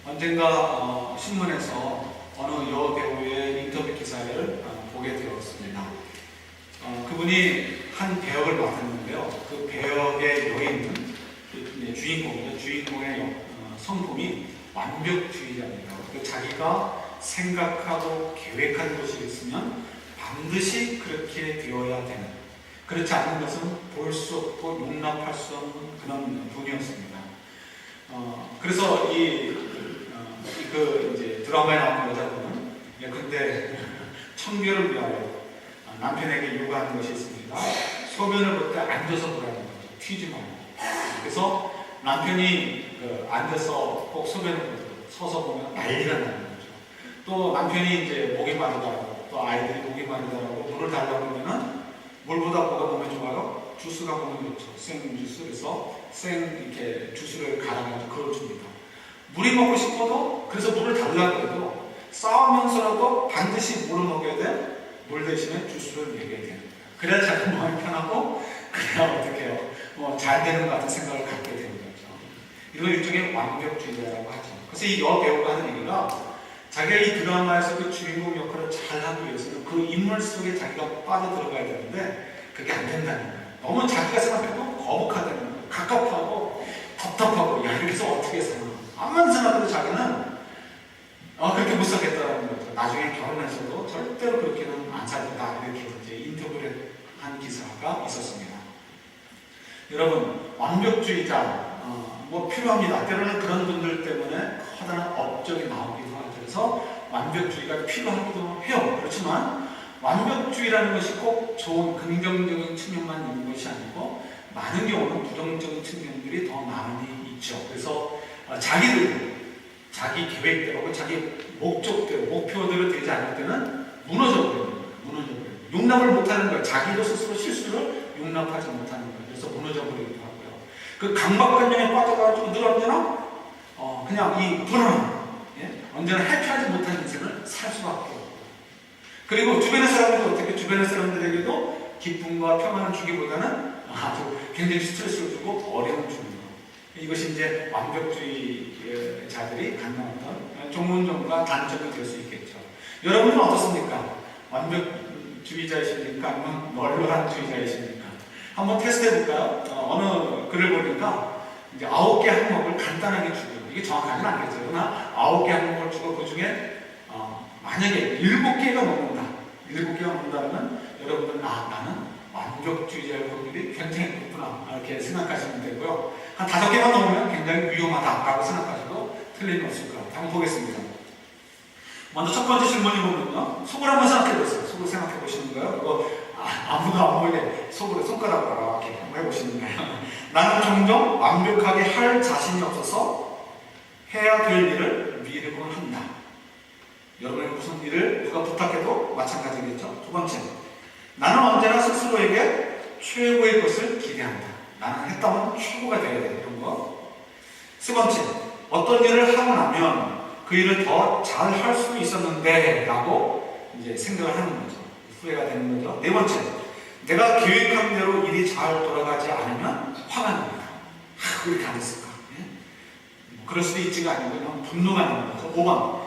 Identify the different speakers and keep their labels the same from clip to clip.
Speaker 1: 언젠가 신문에서 어느 여배우의 인터뷰 기사를 보게 되었습니다. 그분이 한 배역을 맡았는데요. 그 배역의 여인은 주인공의 성품이 완벽주의자입니다. 자기가 생각하고 계획한 것이 있으면 반드시 그렇게 되어야 되는, 그렇지 않은 것은 볼 수 없고 용납할 수 없는 그런 분이었습니다. 그래서 이제 드라마에 나오는 여자분은 근데 청결을 위하여 남편에게 요구하는 것이 있습니다. 소변을 볼 때 앉아서 보라는 거죠. 튀지 말고. 그래서 남편이 앉아서 꼭 소변을 보고 서서 보면 난리가 나는 거죠. 또 남편이 이제 목이 마르다고, 또 아이들이 목이 마르다고 물을 달라고 하면은 물보다 뭐가 보면 좋아요? 주스가 보면 좋죠. 생주스. 그래서 이렇게 주스를 갈아가지고 그걸 줍니다. 물이 먹고 싶어도, 그래서 물을 달라고 해도 싸우면서라도 반드시 물을 먹여야 돼. 물 대신에 주스를 먹여야 되는 거예요. 그래야 자기 마음이 편하고, 그래야 어떻게 해요? 잘 되는 것 같은 생각을 갖게 되는 거죠. 이거 일종의 완벽주의자라고 하죠. 그래서 이 여배우가 하는 얘기가, 자기가 이 드라마에서 그 주인공 역할을 잘 하기 위해서는 그 인물 속에 자기가 빠져들어가야 되는데 그게 안 된다는 거예요. 너무 자기가 생각해도 거북하다는 거예요. 갑갑하고 답답하고, 야, 이렇게 해서 어떻게 사나. 암만 생각해도 자기는 그렇게 못 살겠다는 거죠. 나중에 결혼해서도 절대로 그렇게는 안 살겠다. 이렇게 이제 인터뷰를 한 기사가 있었습니다. 여러분, 완벽주의자 필요합니다. 때로는 그런 분들 때문에 커다란 업적이 나오기도 하죠. 그래서 완벽주의가 필요하기도 해요. 그렇지만 완벽주의라는 것이 꼭 좋은 긍정적인 측면만 있는 것이 아니고 많은 경우는 부정적인 측면들이 더 많이 있죠. 그래서 자기 계획대로, 자기 목적대로, 목표대로 되지 않을 때는 무너져버려요. 용납을 못하는 거예요. 자기도 스스로 실수를 용납하지 못하는 거예요. 그래서 무너져버리기도 하고요. 그 강박관념에 빠져가지고 늘 언제나 그냥 이 불안, 언제나 해피하지 못한 인생을 살 수밖에 없고, 그리고 주변의 사람들에게도 기쁨과 평안을 주기보다는 아주 굉장히 스트레스를 주고 어려움을 주는 것. 이것이 이제 완벽주의자들이 갖는 어떤 좋은 점과 단점이 될 수 있겠죠. 여러분은 어떻습니까? 완벽주의자이십니까? 아니면 널널한 주의자이십니까? 한번 테스트 해볼까요? 어느 글을 보니까 이제 9개 항목을 간단하게 주고, 이게 정확하지는 않겠죠. 그러나 9개 항목을 주고 그 중에 만약에 7개가 넘는다면 여러분들은 나는 완벽주의자의 확률이 굉장히 높구나, 이렇게 생각하시면 되고요. 한 5개만 넘으면 굉장히 위험하다라고 생각하셔도 틀림없을 것 같아요. 한번 보겠습니다. 먼저 첫 번째 질문이 보면요, 속을 한번 생각해 보세요. 속을 생각해 보시는 거예요. 그거 아무도 안 보이게 속으로 손가락으로 이렇게 한번 해보시는 거예요. 나는 종종 완벽하게 할 자신이 없어서 해야 될 일을 미루곤 한다. 여러분이 무슨 일을 누가 부탁해도 마찬가지겠죠. 두 번째, 나는 언제나 스스로에게 최고의 것을 기대한다. 나는 했다면 최고가 돼야 돼. 이런 거. 세 번째, 어떤 일을 하고 나면 그 일을 더 잘 할 수 있었는데 라고 이제 생각을 하는 거죠. 후회가 되는 거죠. 네 번째, 내가 계획한 대로 일이 잘 돌아가지 않으면 화가 납니다. 왜 이렇게 안 했을까? 그럴 수도 있지가 아니고 그냥 분노가 나는 거죠. 5번,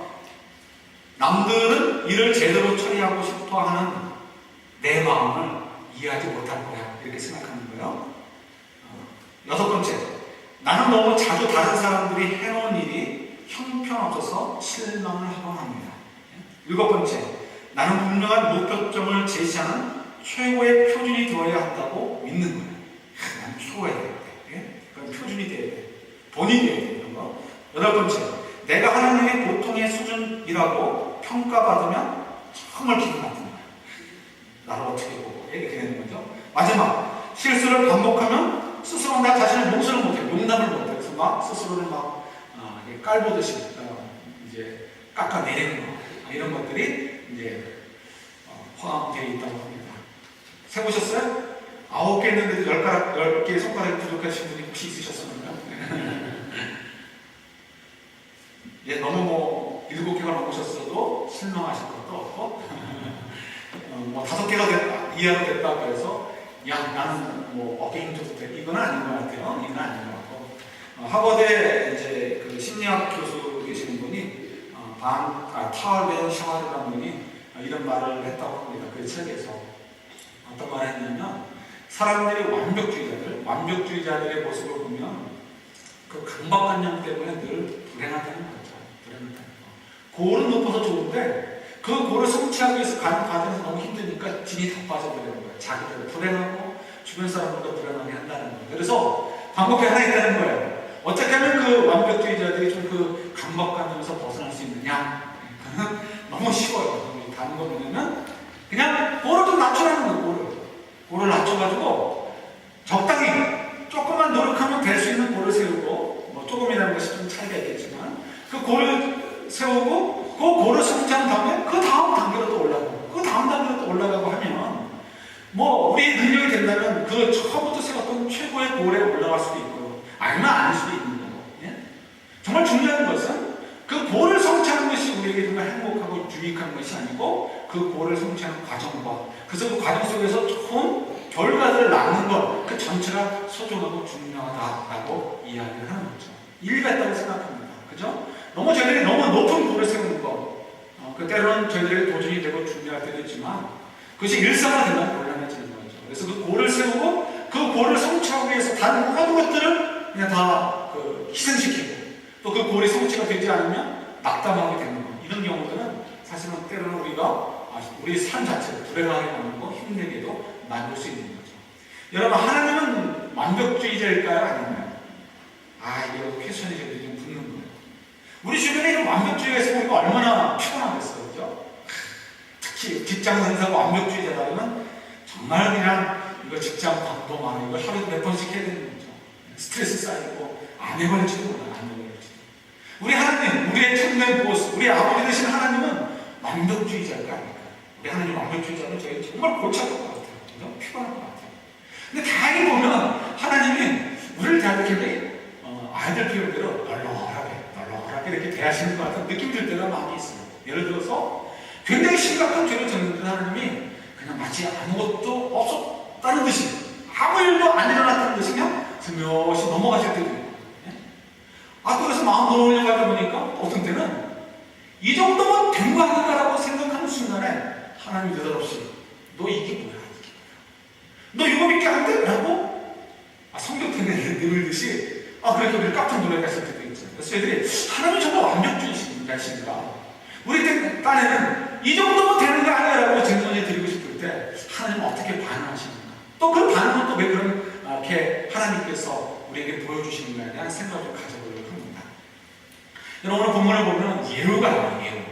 Speaker 1: 남들은 일을 제대로 처리하고 싶어 하는 내 마음을 이해하지 못할 거야. 이렇게 생각하는 거예요. 여섯 번째, 나는 너무 자주 다른 사람들이 해놓은 일이 형편없어서 실망을 하곤 합니다. 일곱 번째, 나는 분명한 목표점을 제시하는 최고의 표준이 되어야 한다고 믿는 거예요. 난 최고야 돼. 그건 표준이 돼야 돼. 본인이 돼야 돼. 이런 거. 여덟 번째, 내가 하나님의 보통의 수준이라고 평가받으면 정말 기분 나쁜 거야. 나를 어떻게 보고 이렇게 되는 거죠. 마지막, 실수를 반복하면 스스로 나 자신을 용서를 못해, 용납을 못해. 그래서 막 스스로를 막 깔보듯이 이제 깎아내리는 거, 이런 것들이 이제 포함되어 있다고 합니다. 세보셨어요? 9개 했는데도 10개 손가락이 부족하신 분이 혹시 있으셨습니까? 너무 7개가 넘으셨어도 실망하실 것도 없고 5개가 됐다, 이하가 됐다고 해서 나는 어깨 힘줘도 돼, 이건 아닌 것 같아요. 이건 아닌 것 같고, 하버드에 이제 그 심리학 교수 계시는 타얼 벤 샤와르 감독이 이런 말을 했다고 합니다. 그 책에서 어떤 말을 했냐면, 사람들이 완벽주의자들의 모습을 보면 그 강박관념 때문에 늘 불행하다는 거죠. 불행하다는 거. 고를 높아서 좋은데 그 고를 성취하기 위해서 가는 과정에서 너무 힘드니까 진이 다 빠져버리는 거예요. 자기들 불행하고 주변 사람들도 불행하게 한다는 거예요. 그래서 방법이 하나 있다는 거예요. 어떻게 하면 그 완벽주의자들이 좀 그 강박관념에서 벗어날 수 있느냐? 그는 너무 쉬워요. 다른 거 보면은 그냥 고를 좀 낮추라는 거예요. 고를 낮춰가지고 적당히 조금만 노력하면 될 수 있는 고를 세우고, 뭐 조금이라는 것이 좀 차이가 있겠지만 그 고를 세우고 그 고를 성취한 다음에 그 다음 단계로 또 올라가고 그 다음 단계로 또 올라가고 하면 뭐 우리의 능력이 된다면 그 처음부터 세웠던 최고의 고에 올라갈 수도 있고요. 아니면 아닐 수도 있는 거고. 예? 정말 중요한 것은 그 고를 성취하는 것이 우리에게 정말 행복하고 유익한 것이 아니고 그 고를 성취하는 과정과 그래서 그 과정 속에서 좋은 결과들을 낳는 것, 그 전체가 소중하고 중요하다라고 이야기를 하는 거죠. 일리가 있다고 생각합니다. 그죠? 저희들이 너무 높은 고를 세우는 것, 때로는 저희들에게 도전이 되고 중요할 때도 있지만 그것이 일상화되면 곤란해지는 거죠. 그래서 그 고를 세우고 그 고를 성취하기 위해서 다른 모든 것들을 그냥 다 희생시키고 또 그 고리 성취가 되지 않으면 낙담하게 되는 것, 이런 경우들은 사실은 때로는 우리 삶 자체를 불행하게 만들고 힘들게도 만들 수 있는 거죠. 여러분, 하나님은 완벽주의자일까요? 아니면 이게 퀘션이 좀 붙는 거예요. 우리 주변에 이런 완벽주의가 있으면 우리가 얼마나 피곤하겠어요. 그죠? 특히 직장 상사가 완벽주의자라면 정말 그냥 이거 직장 광범하네, 이거 하루에 몇 번씩 해야 되는 거죠. 스트레스 쌓이고 안 해버릴지도 몰라요. 우리 하나님, 우리의 참된 보스, 우리 아버지 되신 하나님은 완벽주의자가 아닐까요? 우리 하나님 완벽주의자는 저희 정말 골치 아플 것 같아요. 그죠? 피곤할 것 같아요. 근데 다행히 보면 하나님이 우리를 대할 때 아이들 표현대로 널널하게 이렇게 대하시는 것 같은 느낌이 들 때가 많이 있어요. 예를 들어서 굉장히 심각한 죄를 졌는데 하나님이 그냥 마치 아무것도 없었다는 듯이, 아무 일도 안 일어났다는 듯이 그냥 스며시 넘어가실 때도 있고, 그래서 마음 놓으려고 하다 보니까 어떤 때는 이 정도면 된 거 아닌가라고 생각하는 순간에 하나님이 느닷없이 너 이게 뭐야? 너 이거 믿게 안 돼? 라고 성격편에 내밀듯이 그렇게 우리를 깜짝 놀라게 하실 때도 있죠. 그래서 저희들이 하나님이 정말 완벽주의자신가? 우리 딴에는 이 정도면 되는 거 아니야? 라고 증언해 드리고 싶을 때 하나님은 어떻게 반응하시는가? 또 그 반응은 또 왜 이렇게 하나님께서 우리에게 보여주시는 거에 대한 생각을 가져보려고 합니다. 여러분, 오늘 본문을 보면 예후가 나와요.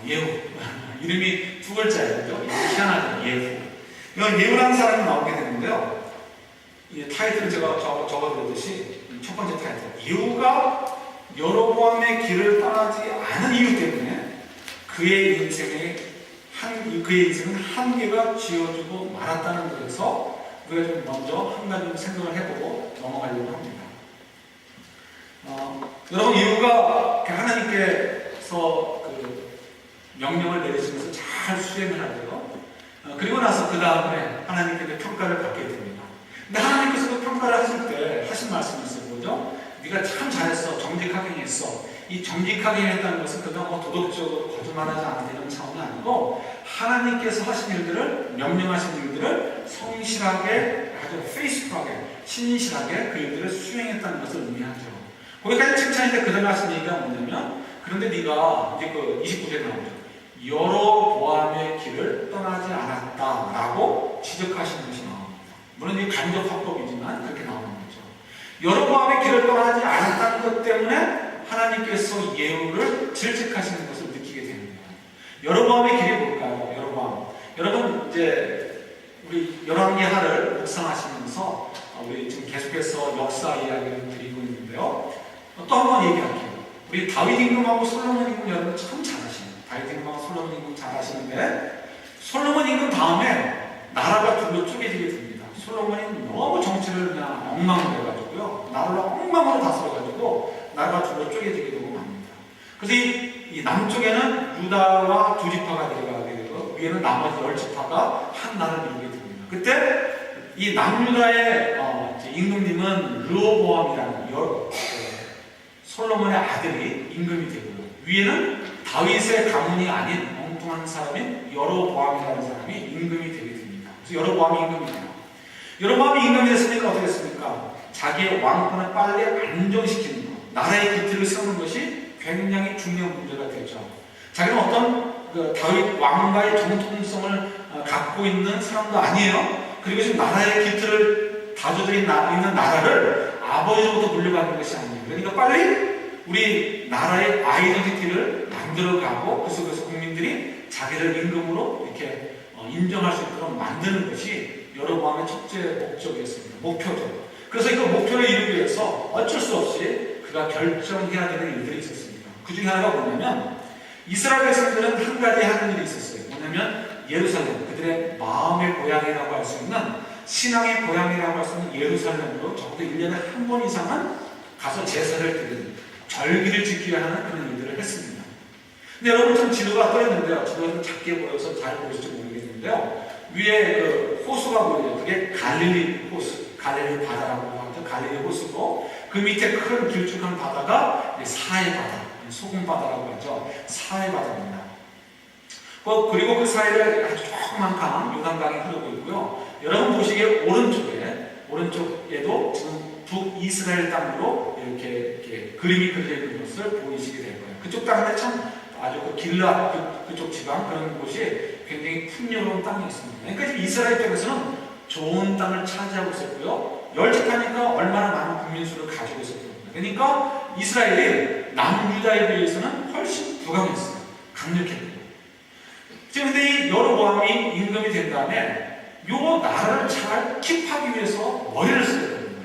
Speaker 1: 예후. 이름이 두 글자예요. 희한하죠. 예후. 이건 예후라는 사람이 나오게 되는데요. 이 타이틀을 제가 적어드렸듯이 첫 번째 타이틀. 예후가 여로보암의 길을 떠나지 않은 이유 때문에 그의 인생은 한계가 지어주고 말았다는 것에서 우리가 좀 먼저 한 가지 생각을 해보고 넘어가려고 합니다. 여러분, 예후가 하나님께서 명령을 내리시면서 잘 수행을 하고요. 그리고 나서 그 다음에 하나님께 평가를 받게 됩니다. 근데 하나님께서 그 평가를 하실 때 하신 말씀이 있어요. 뭐죠? 네가 참 잘했어. 정직하게 했어. 이 정직하게 했다는 것은 그동안 도덕적으로 거짓말하지 않는 이런 차원이 아니고 하나님께서 하신 일들을, 명령하신 일들을 성실하게, 아주 페이스풀하게, 신실하게 그 일들을 수행했다는 것을 의미하죠. 거기까지 칭찬인데 그 다음에 하신 얘기가 뭐냐면, 그런데 네가 이제 29절에 나오죠. 여로보암의 길을 떠나지 않았다라고 지적하시는 것이 나옵니다. 물론 이 간접 합법이지만 그렇게 나오는 거죠. 여로보암의 길을 떠나지 않았다는 것 때문에 하나님께서 예후를 질책하시는 것을 느끼게 됩니다. 여로보암의 길이 뭘까요? 여러분, 이제 우리 열왕기하를 묵상하시면서 우리 지금 계속해서 역사 이야기를 드리고 있는데요. 또 한 번 얘기할게요. 우리 다윗 임금하고 솔로몬 임금 여러분 참 잘하시네요. 다윗 임금하고 솔로몬 임금 잘하시는데 솔로몬 임금 다음에 나라가 둘로 쪼개지게 됩니다. 솔로몬이 너무 정치를 그냥 엉망으로 해가지고요. 나라를 엉망으로 다스려가지고 나라가 둘로 쪼개지게 되고 맙니다. 그래서 이 남쪽에는 유다와 두 지파가 들어가게 되고 위에는 나머지 10지파가 한 나라를 이루게 됩니다. 그때 이 남유다의 임금님은 르호보암이라는 솔로몬의 아들이 임금이 되고요. 위에는 다윗의 가문이 아닌 엉뚱한 사람인 여로보암이라는 사람이 임금이 되게 됩니다. 그래서 여로보암이 임금이 돼요. 여로보암이 임금이 됐으니까 어떻게 됐습니까? 자기의 왕권을 빨리 안정시키는 것, 나라의 기틀을 세우는 것이 굉장히 중요한 문제가 되죠. 자기는 어떤 다윗 왕과의 정통성을 갖고 있는 사람도 아니에요. 그리고 지금 나라의 기틀을 다져져 있는 나라를 아버지로부터 물려받는 것이 아니에요. 그러니까 빨리 우리 나라의 아이덴티티를 만들어가고 그 속에서 국민들이 자기를 임금으로 이렇게 인정할 수 있도록 만드는 것이 여로보암의 첫째 목적이었습니다. 목표죠. 그래서 이거 목표를 이루기 위해서 어쩔 수 없이 그가 결정해야 되는 일들이 있었습니다. 그 중에 하나가 뭐냐면 이스라엘 백성들은 한 가지 하는 일이 있었어요. 뭐냐면 예루살렘, 그들의 마음의 고향이라고 할 수 있는 신앙의 고향이라고 할 수 있는 예루살렘으로 적어도 1년에 한 번 이상은 가서 제사를 드리는 절기를 지켜야 하는 그런 일들을 했습니다. 근데 여러분 좀 지도가 떠있는데요. 지도가 좀 작게 보여서 잘 보일지 모르겠는데요. 위에 그 호수가 보여요. 그게 갈릴리 호수, 갈릴리 바다라고 하죠. 갈릴리 호수고 그 밑에 큰 길쭉한 바다가 사해 바다, 소금 바다라고 하죠. 사해 바다입니다. 그리고 그 사이를 아주 조그만 강, 요단강이 흐르고 있고요. 여러분 보시기에 오른쪽에도 지금 북이스라엘 땅으로 이렇게 그림이 그려져 있는 것을 보이시게 될 거예요. 그쪽 땅에 참 아주 그 길라 그쪽 지방 그런 곳이 굉장히 풍요로운 땅이 있습니다. 그러니까 지금 이스라엘 쪽에서는 좋은 땅을 차지하고 있었고요. 열집하니까 얼마나 많은 국민수를 가지고 있었던 겁니다. 그러니까 이스라엘이 남유다에 비해서는 훨씬 부강했어요. 강력했고요. 지금 근데 이 여로보암이 임금이 된 다음에 요 나라를 잘 킵하기 위해서 머리를 써야 되는 거예요.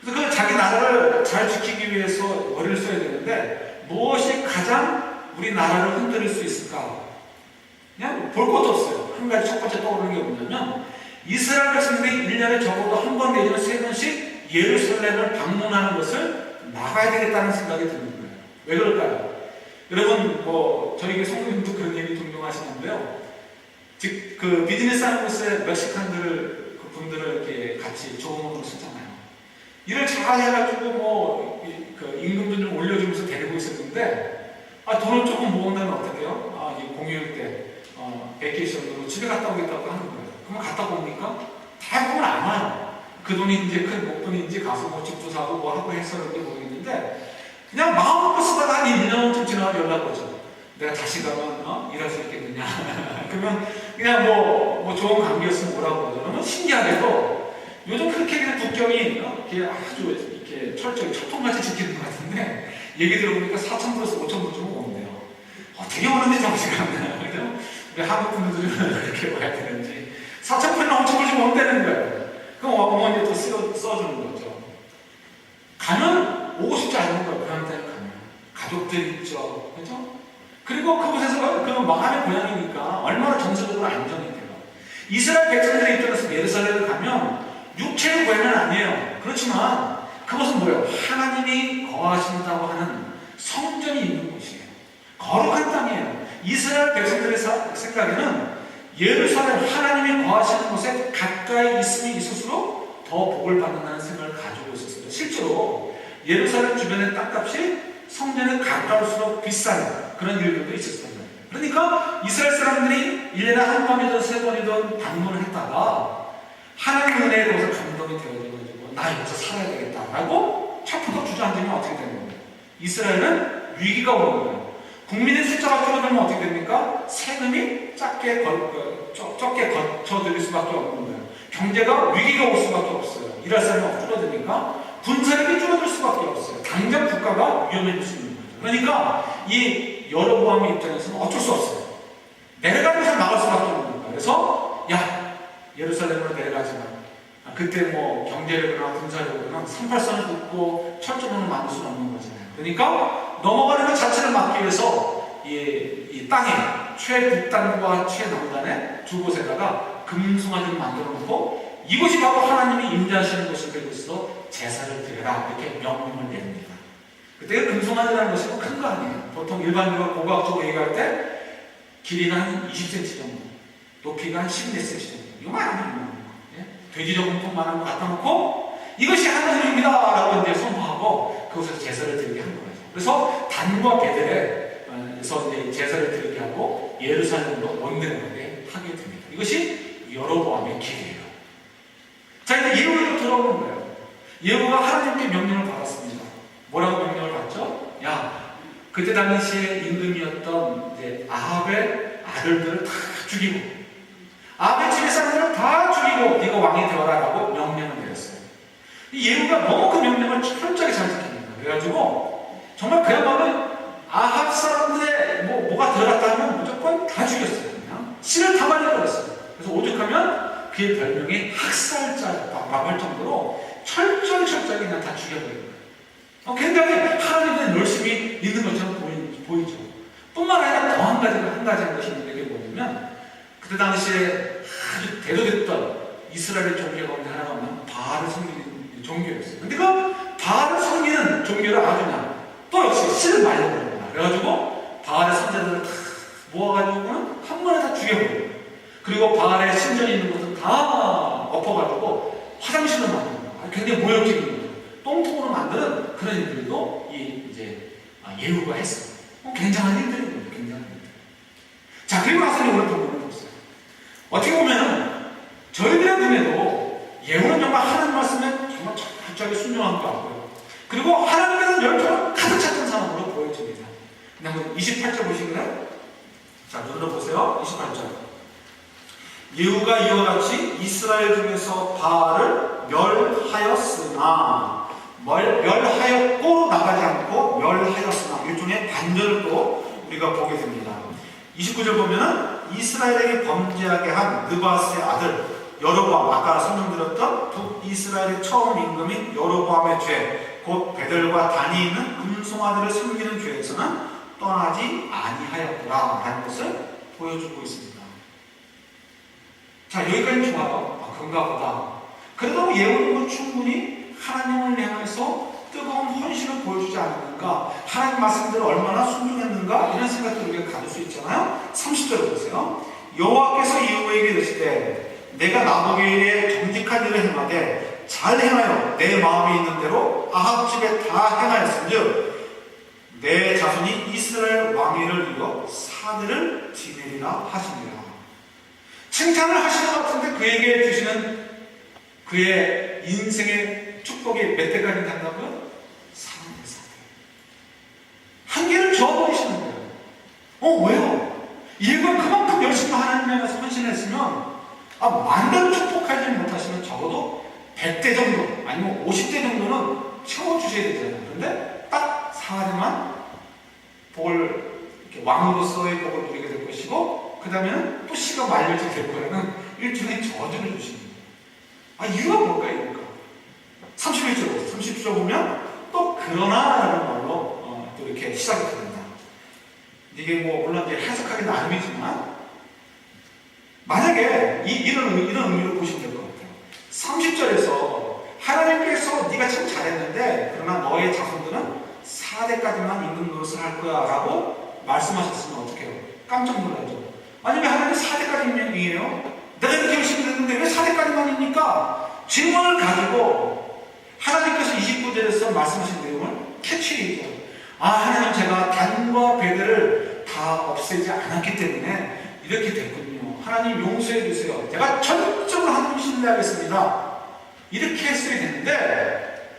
Speaker 1: 그래서 그 자기 나라를 잘 지키기 위해서 머리를 써야 되는데 무엇이 가장 우리 나라를 흔들 수 있을까? 그냥 볼 것도 없어요. 한 가지 첫 번째 떠오르는 게 뭐냐면 이스라엘 백성들이 1년에 적어도 한 번 내지는 3번씩 예루살렘을 방문하는 것을 막아야 되겠다는 생각이 드는 거예요. 왜 그럴까요? 여러분 저희 성도님도 그런 얘기 종종 하시는데요. 즉 그 비즈니스 하는 곳에 멕시칸들 분들을 이렇게 같이 조언으로 쓰잖아요. 일을 잘 해가지고 그 임금도 좀 올려주면서 데리고 있었는데 돈을 조금 모은다면 어떻게 해요? 이 공휴일 때 베이케이션으로 집에 갔다 오겠다고 하는 거예요. 그러면 갔다 옵니까? 대부분 안 와요. 그 돈이 이제 큰 목돈인지 가서 뭐 집도 사고 뭐 하고 해서 그런지 모르겠는데 그냥 마음먹고 쓰다가 한 1년쯤 지나면 연락 오죠. 내가 다시 가면 일할 수 있겠느냐. 그러면 그냥 뭐 좋은 관계였으면 오라고 하죠. 그러면 신기하게도 요즘 그렇게 그냥 국경이 이렇게 아주 이렇게 철저히 철통같이 지키는 것 같은데 얘기 들어보니까 4,000불에서 5,000불쯤 오는데요. 되게 오는데 정시가 안 나요. 그죠? 우리 한국 분들은 이렇게 와야 되는지 4,000불이나 5,000불쯤 온다는 거예요. 그럼 어머니가 또 써주는 거죠. 가면 오고 싶지 않은 거예요. 그런 데는 가면. 가족들 있죠. 그죠? 그리고 그곳에서 그 마음의 고향이니까 얼마나 정서적으로 안정이 돼요. 이스라엘 백성들의 입장에서 예루살렘을 가면 육체의 고향은 아니에요. 그렇지만 그것은 뭐예요? 하나님이 거하신다고 하는 성전이 있는 곳이에요. 거룩한 땅이에요. 이스라엘 백성들의 생각에는 예루살렘 하나님이 거하시는 곳에 가까이 있음이 있을수록 더 복을 받는다는 생각을 가지고 있었습니다. 실제로 예루살렘 주변의 땅값이 성전에 가까울수록 비싼 그런 일들도 있었던 거예요. 그러니까 이스라엘 사람들이 1년에 한 번이든 3번이든 방문을 했다가 하나님의 은혜에 대해서 감동이 되어져가지고 나 여기서 살아야 되겠다라고 차프도 주저앉으면 어떻게 되는 거예요? 이스라엘은 위기가 오는 거예요. 국민의 숫자가 줄어들면 어떻게 됩니까? 세금이 적게 거쳐들일 수밖에 없는 거예요. 경제가 위기가 올 수밖에 없어요. 일할 사람이 줄어드니까 군사력이 줄어들 수밖에 없어요. 당장 국가가 위험해질 수 있는 거죠. 그러니까 이 여로보암의 입장에서는 어쩔 수 없어요. 내려가면서 나갈 수밖에 없는 거예요. 그래서 예루살렘으로 내려가지 마. 그때 경제력이나 군사력이나 38선을 긋고 철조망을 만들 수는 없는 거잖아요. 그러니까 넘어가는 것 자체를 막기 위해서 이 땅에 최북단과 최남단의 두 곳에다가 금송아지를 만들어 놓고 이곳이 바로 하나님이 임재하시는 곳이 되고 있어 제사를 드려라 이렇게 명령을 내립니다. 그때 금송아지라는 것이 큰 거 아니에요. 보통 일반적으로 고고학적으로 얘기할 때 길이가 한 20cm 정도, 높이가 한 14cm 정도. 이거만 돼지 저금통만한 거 갖다 놓고 이것이 하나님입니다 라고 이제 선포하고 그곳에서 제사를 드리게 한 거예요. 그래서 단과 베델에서 이제 제사를 드리게 하고 예루살렘으로 원내하게 하게 됩니다. 이것이 여로보암의 길이에요. 자, 이제 예후로 돌아오는 거예요. 예후가 하나님께 명령을 받았습니다. 뭐라고 명령을 받죠? 야, 그때 당시에 임금이었던 이제 아합의 아들들을 다 죽이고, 아합의 집의 사람들을 다 죽이고 네가 왕이 되어라라고 명령을 내렸어요. 예후가 너무 그 명령을 철저하게 잘 지킵니다. 그래가지고 정말 그야말로 아합 사람들의 뭐가 들어갔다 하면 무조건 다 죽였어요. 그냥 씨를 다 말려버렸어요. 그래서 오죽하면 그의 별명이 학살자라고 할 정도로 철저하게 그냥 다 죽여버린 거예요. 굉장히 하나님은 열심히 믿는 것처럼 보이죠. 뿐만 아니라 더 한 가지 한 것이 있는데 그게 뭐냐면 그때 당시에 아주 대도됐던 이스라엘의 종교 가운데 하나가 뭐냐면 바알을 섬기는 종교였어요. 근데 그 바알을 섬기는 종교를 아주 그냥 또 역시 씨를 말려버린 거야. 그래가지고 바알의 선자들을 다 모아가지고는 한 번에 다 죽여버려요. 그리고 바알의 신전이 있는 곳은 다 엎어가지고 화장실을 만드는 거예요. 굉장히 모욕적인 거죠. 똥통으로 만드는 그런 일들도 이제 예후가 했어요. 굉장한 일들인 거죠. 굉장한 일들. 자, 그리고 나서 오늘 본문을 보세요. 어떻게 보면은 저희들의 눈에도 예후는 정말 하나님 말씀에 정말 철저하게 순종한 것 같고요. 그리고 하나님에 대한 열정을 가득 찼던 사람으로 보여집니다. 한번 28절 보시겠나요? 자, 눈으로 보세요. 28절. 예후가 이와 같이 이스라엘 중에서 바알을 멸하였으나, 멸하였고 나가지 않고 멸하였으나, 일종의 반절을 또 우리가 보게 됩니다. 29절 보면은 이스라엘에게 범죄하게 한 느바스의 아들 여로보암, 아까 설명드렸던 북이스라엘의 처음 임금인 여로보암의 죄, 곧 베델과 단이 있는 금송아들을 섬기는 죄에서는 떠나지 아니하였더라 라는 것을 보여주고 있습니다. 자, 여기까지는 좋아요. 그런가 보다. 그래도 예후는 충분히 하나님을 향해서 뜨거운 헌신을 보여주지 않았는가, 하나님 말씀대로 얼마나 순종했는가, 이런 생각도 우리가 가질 수 있잖아요. 30절 보세요. 여호와께서 예후에게 이르시되 내가 나보기에 정직한 일을 행하되 잘 행하여 내 마음에 있는 대로 아합 집에 다 행하였은즉 내 자손이 이스라엘 왕위를 이어 사대를 지내리라 하시니라. 칭찬을 하시는 것 같은데 그에게 주시는 그의 인생의 축복이 몇 대까지 간다고요? 3대 4대. 한 개를 줘버리시는 거예요. 왜요? 예후가 그만큼 열심히 하나님 향해서 헌신했으면 만대로 축복하지 못하시면 적어도 100대 정도 아니면 50대 정도는 채워주셔야 되잖아요. 그런데 딱 4대만 복을, 이렇게 왕으로서의 복을 누리게 될 것이고, 그 다음에는 또 씨가 말려지게 될 거라는 일종의 저주를 주시는 거예요. 이유가 뭘까요? 이유가 31절 보면 또 그러나라는 말로 또 이렇게 시작이 됩니다. 이게 물론 이제 해석하기 나름이지만 만약에 이런 의미로 보시면 될 것 같아요. 30절에서 하나님께서 네가 참 잘했는데 그러나 너의 자손들은 4대까지만 임금 노릇을 할 거야 라고 말씀하셨으면 어떡해요? 깜짝 놀라죠. 아니 왜 하나님 4대까지만이에요? 내가 이렇게 열심히 했는데 왜 4대까지만입니까? 질문을 가지고 하나님께서 29절에서 말씀하신 내용을 캐치해요. 하나님 제가 단과 베델을 다 없애지 않았기 때문에 이렇게 됐군요. 하나님 용서해 주세요. 제가 전적으로 하나님 신뢰하겠습니다. 이렇게 했어야 되는데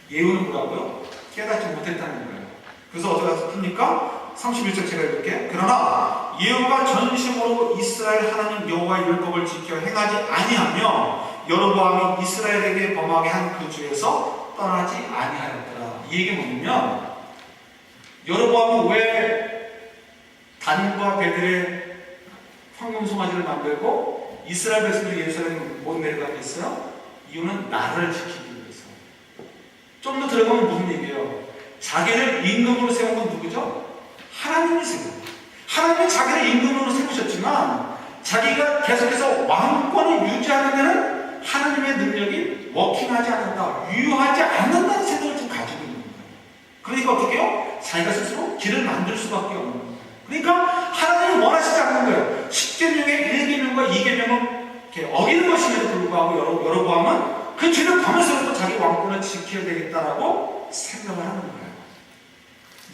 Speaker 1: 예후는 뭐라고요? 깨닫지 못했다는 거예요. 그래서 어떻게 합니까? 31절 제가 읽을게요. 그러나 예후가 전심으로 이스라엘 하나님 여호와의 율법을 지켜 행하지 아니하며 여로보암이 이스라엘에게 범하게 한 그 죄에서 떠나지 아니하였더라. 이 얘기 뭐냐면 여로보암은 왜 단과 베델의 황금송아지를 만들고 이스라엘 백성들이 예루살렘에 못 내려가게 했어요? 이유는 나를 지키기 위해서. 좀 더 들어가면 무슨 얘기예요? 자기를 임금으로 세운 건 누구죠? 하나님이 세운. 하나님이 자기를 임금으로 세우셨지만 자기가 계속해서 왕권을 유지하는 데는 하나님의 능력이 워킹하지 않는다, 유효하지 않는다는 생각을 좀 가지고 있는 거예요. 그러니까 어떻게 해요? 자기가 스스로 길을 만들 수밖에 없는 거예요. 그러니까 하나님이 원하시지 않는 거예요. 10계명의 1계명과 2계명은 어기는 것임에도 불구하고 여로보암은 그 죄를 범해서라도 자기 왕권을 지켜야 되겠다라고 생각을 하는 거예요.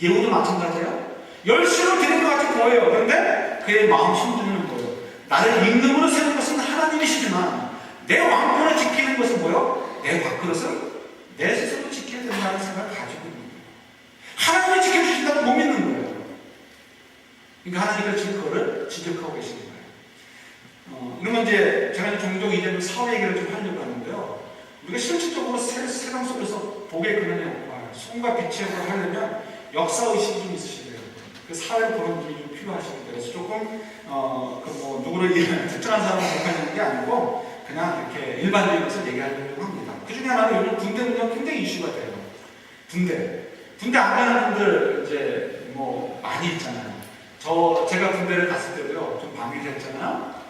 Speaker 1: 예후도 마찬가지예요. 열심으로 드린 것 같이 보여요. 그런데 그의 마음 심중은 뭐예요? 나를 임금으로 세운 것은 하나님이시지만 내 왕권을 지키는 것은 뭐예요? 내 밥그릇은 내 스스로 지켜야 된다는 생각을 가지고 있는 거예요. 하나님이 지켜주신다고 못 믿는 거예요. 그러니까 하나님께서 지금 그거를 지적하고 계시는 거예요. 이러면 이제 제가 종종 이제 사회 얘기를 좀 하려고 하는데요. 우리가 실질적으로 세상 속에서 복의 근원의 역할, 손과 빛의 역할을 하려면 역사의식이 좀 있으셔야 돼요. 그 사회를 보는 분이 좀 필요하시니까. 그래서 조금, 누구를 특정한 사람을 목하는 게 아니고, 그냥 이렇게 일반적인 것을 얘기하려고 합니다. 그 중에 하나는 요즘 군대 문제가 굉장히 이슈가 돼요. 군대 안 가는 분들 이제 많이 있잖아요. 제가 군대를 갔을 때도요, 좀 방위를 했잖아요.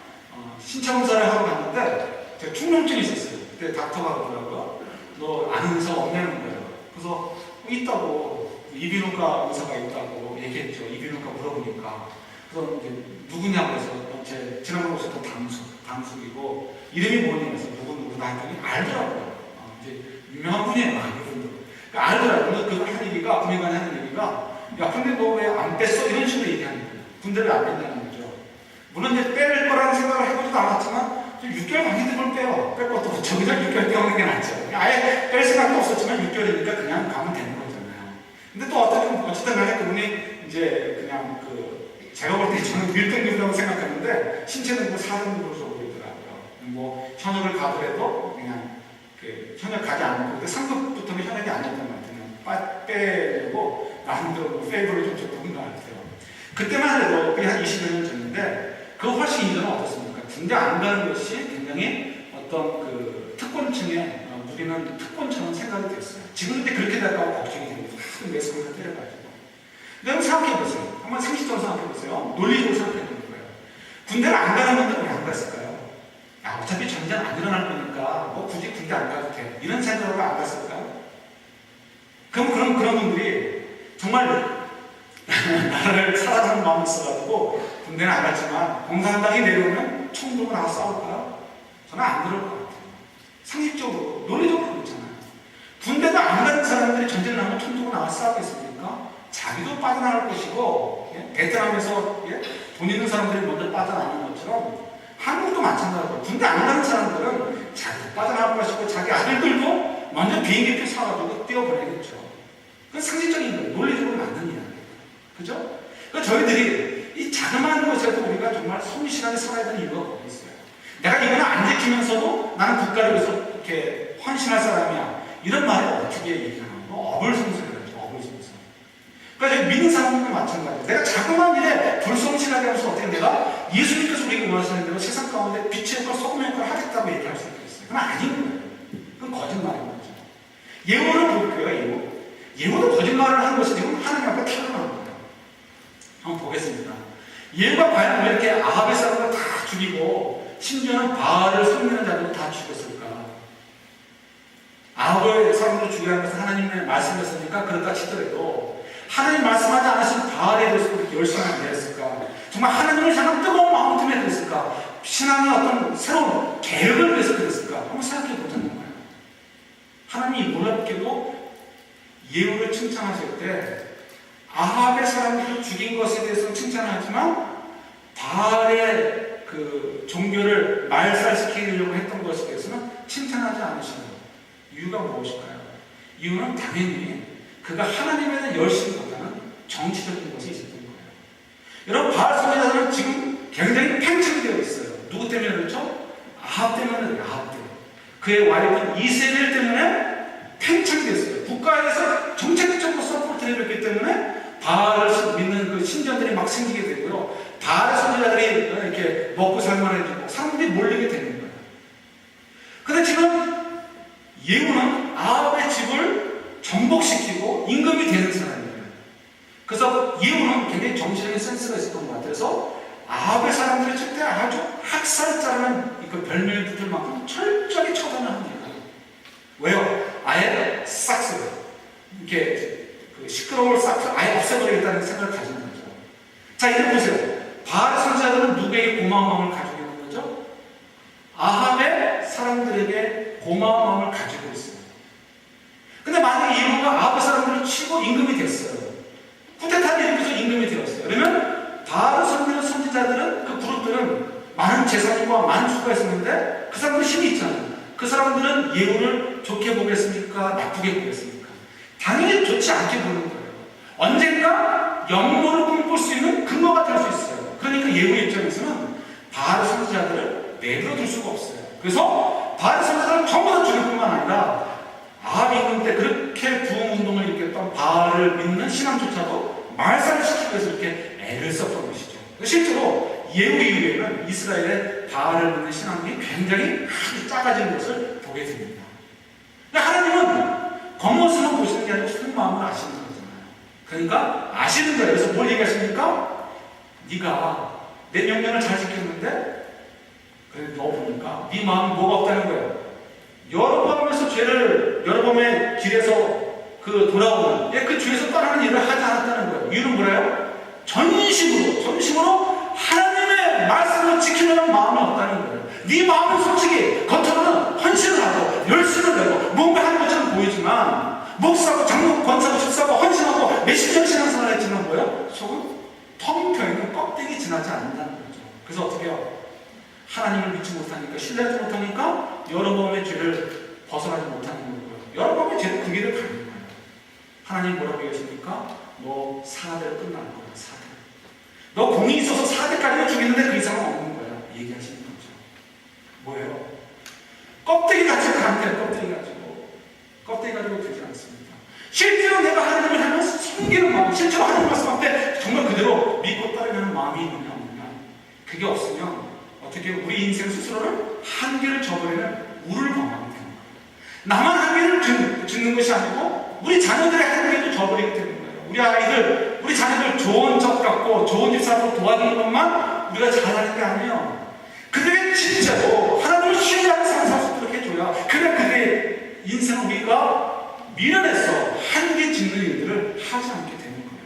Speaker 1: 신청서를 하고 갔는데, 제가 충농증이 있었어요. 그때 닥터가 그러더라고요. 너 아는 의사 없냐는 거예요. 그래서 있다고, 이비인후과 의사가 있다고 얘기했죠. 이비인후과 물어보니까. 그래서 이제 누구냐고 해서 지난번에 오셨던 당숙이고, 이름이 뭐냐고 해서 누구 했더니 알더라고요. 이제 유명한 분이에요. 이분도. 그러니까 알더라고요. 그 한 얘기가, 군의관이 하는 얘기가, 야, 근데 너 왜 안 뺐어? 이런 식으로 얘기하는 거예요. 군대를 안 뺀다는 거죠. 물론 이제 뺄 거라는 생각을 해보지도 않았지만, 6개월 강의된 걸 빼요. 뺄 것도 없죠. 그냥 6개월 떼어오는 게 낫죠. 아예 뺄 생각도 없었지만 6개월이니까 그냥 가면 되는 거잖아요. 근데 또 어쨌든 간에 그분이 이제 그냥 제가 볼 때 저는 1등급이라고 생각하는데, 신체는 4등급으로 줘 보이더라고요. 현역을 가더라도 그냥 현역 가지 않고, 근데 3급부터는 현역이 아니었단 말이에요. 그냥 빼려고 나름대로 페이버를 좀 줬던 것 같아요. 그때만 해도 그게 한 20여 년 전인데, 그 훨씬 이전은 어떻습니까? 군대 안 가는 것이 굉장히 어떤 특권층에 우리는 특권처럼 생각이 됐어요. 지금 근데 그렇게 될까 걱정이 됩니다. 매스컴을 때려가지고. 근데 한번 생각해보세요. 한번 상식적으로 생각해보세요. 논리적으로 생각해보는 거예요. 군대를 안 가는 분들은 왜 안 갔을까요? 야, 어차피 전쟁 안 일어날 거니까 굳이 군대 안 가도 돼. 이런 생각으로 안 갔을까요? 그럼 그런 분들이 정말 나라를 사랑하는 마음이 있어가지고 군대는 안 갔지만 공산당이 내려오면 총 들고 나와 싸울까요? 저는 안 그럴 것 같아요. 상식적으로, 논리적으로 그렇잖아요. 군대도 안 가는 사람들이 전쟁 나면 총 들고 나와 싸우겠습니까? 자기도 빠져나갈 것이고, 베트남에서 돈 있는 사람들이 먼저 빠져나가는 것처럼 한국도 마찬가지고, 군대 안 가는 사람들은 자기도 빠져나갈 것이고 자기 아들들도 먼저 비행기표 사가지고 뛰어보내겠죠. 그건 상식적인 거예요. 논리적으로 맞는 이야기예요. 그죠? 그러니까 저희들이 이 자그마한 것에도 우리가 정말 성실하게 살아야 되는 이유가 거기 있어요. 내가 이거는 안 지키면서도 나는 국가를 위해서 이렇게 헌신할 사람이야. 이런 말을 어떻게 얘기하나? 어불성설이라죠. 어불성설. 그러니까 믿는 사람들도 마찬가지예요. 내가 자그마한 일에 불성실하게 하면서 어떻게 내가 예수님께서 우리가 원하시는 대로 세상 가운데 빛의 역할, 소금의 역할을 하겠다고 얘기할 수 있겠어요. 그건 아닌 거예요. 그건 거짓말인 거죠. 예후를 볼게요. 예후도 거짓말을 한 것이 지금 하나님 앞에 탄원하는 거예요. 한번 보겠습니다. 예후가 과연 왜 이렇게 아합의 사람을 다 죽이고 심지어는 바알을 섬기는 자들도 다 죽였을까? 아합의 사람들을 죽이라는 것은 하나님의 말씀이었으니까 그렇다 치더라도 하나님 말씀하지 않으신 바알에 대해서 그렇게 열심히 안 되었을까? 정말 하나님을 향한 뜨거운 마음 때문에 그랬을까? 신앙의 어떤 새로운 계획을 위해서 그랬을까? 한번 생각해 보자는 거예요. 하나님이 놀랍게도 예후를 칭찬하실 때 아합의 사람들을 죽인 것에 대해서는 칭찬하지만 바알의 종교를 말살시키려고 했던 것에 대해서는 칭찬하지 않으시는 이유가 무엇일까요? 이유는 당연히 그가 하나님에 대한 열심보다는 정치적인 것이 있었던 거예요. 여러분, 바알 선지자들은 지금 굉장히 팽창되어 있어요. 누구 때문에 그렇죠? 아합 때문에 그래요. 아합 때문에. 그의 와이프 이세벨 때문에 팽창됐어요. 국가에서 정책적으로 서포트를 해줬기 때문에 바알을 믿는 그 신전들이 막 생기게 되고요. 바알의 선지자들이 이렇게 먹고 살만해지고 사람들이 몰리게 되는 거예요. 근데 지금 예후는 아합의 집을 정복시키고 임금이 되는 사람이에요. 그래서 예후는 굉장히 정치적인 센스가 있었던 것 같아서 아합의 사람들이 칠 때 아주 학살자라는 그 별명이 붙을 만큼 철저히 처단을 합니다. 왜요? 아예 싹쓸이 이렇게 시끄러울 싹쓸이 아예 없애버리겠다는 생각을 가진 거죠. 자, 이제 보세요. 바알 선지자들은 누구에게 고마운 마음을 가지고 있는 거죠? 아합의 사람들에게 고마운 마음을 가지고 있어요. 근데 만약에 예후가 아합의 사람들을 치고 임금이 됐어요. 수가 많은 수가 있었는데 그 사람들은 힘이 있잖아요. 그 사람들은 예후를 좋게 보겠습니까? 나쁘게 보겠습니까? 당연히 좋지 않게 보는 거예요. 언젠가 영모를 꿈꿀 수 있는 근거가 될 수 있어요. 그러니까 예후 입장에서는 바알 선지자들을 내버려 둘 수가 없어요. 그래서 바알 선지자들은 전부 다 죽일 뿐만 아니라 아합 임금 때 그렇게 부흥운동을 일으켰던 바알을 믿는 신앙조차도 말살을 시키기 위해서 이렇게 애를 썼던 것이죠. 실제로 예후 이후에는 이스라엘의 바알을 믿는 신앙이 굉장히 작아지는 것을 보게 됩니다. 하나님은 겉모습만 보시는 게 아니고 속마음을 아시는 거잖아요. 그러니까 아시는 거예요. 그래서 뭘 얘기하십니까? 네가 내 명령을 잘 지켰는데 그래 너 보니까 네 마음에 뭐가 없다는 거예요. 여로보암에서 죄를 여로보암의 길에서 돌아오는 그 죄에서 떠나는 일을 하지 않았다는 거예요. 이유는 뭐래요? 전심으로 하나님의 말씀을 지키려는 마음이 없다는 거예요. 네 마음은 솔직히 겉으로는 헌신을 하고 열심을 내고 뭔가 하는 것처럼 보이지만 목사고 장로 권사고 집사고 헌신하고 몇십 년 신앙생활을 했지만 뭐예요? 속은 텅 비어있는 껍데기 지나지 않는다는 거죠. 그래서 어떻게 해요? 하나님을 믿지 못하니까 신뢰하지 못하니까 여로보암의 죄를 벗어나지 못하는 거고요. 여로보암의 죄는 그 길을 가는 거예요. 하나님 뭐라고 얘기하십니까? 너 사대로 끝날 거야. 사대. 너 공이 있어서 사대까지는 죽이는데 그 이상은 없는 거야. 얘기하시는 거죠. 뭐예요? 껍데기 가지고 가면 돼요. 껍데기 가지고 되지 않습니다. 실제로 내가 하나님을 향해 섬기는 마음, 실제로 하나님 말씀할 때 정말 그대로 믿고 따르는 마음이 있느냐 없느냐. 그게 없으면 어떻게 우리 인생 스스로를 한계를 저버리는 우를 범하게 되는 거예요. 나만 한계를 짓는 것이 아니고 우리 자녀들의 한계도 저버리게 되는 거예요. 우리 자녀들 좋은 적 갖고 좋은 집사로 도와주는 것만 우리가 잘하는 게 아니에요. 그들의 진짜로 하나님을 신뢰하는 삶을 살 수 있도록 해줘야 그래 그들의 인생을 우리가 미련해서 한계 짓는 일들을 하지 않게 되는 거예요.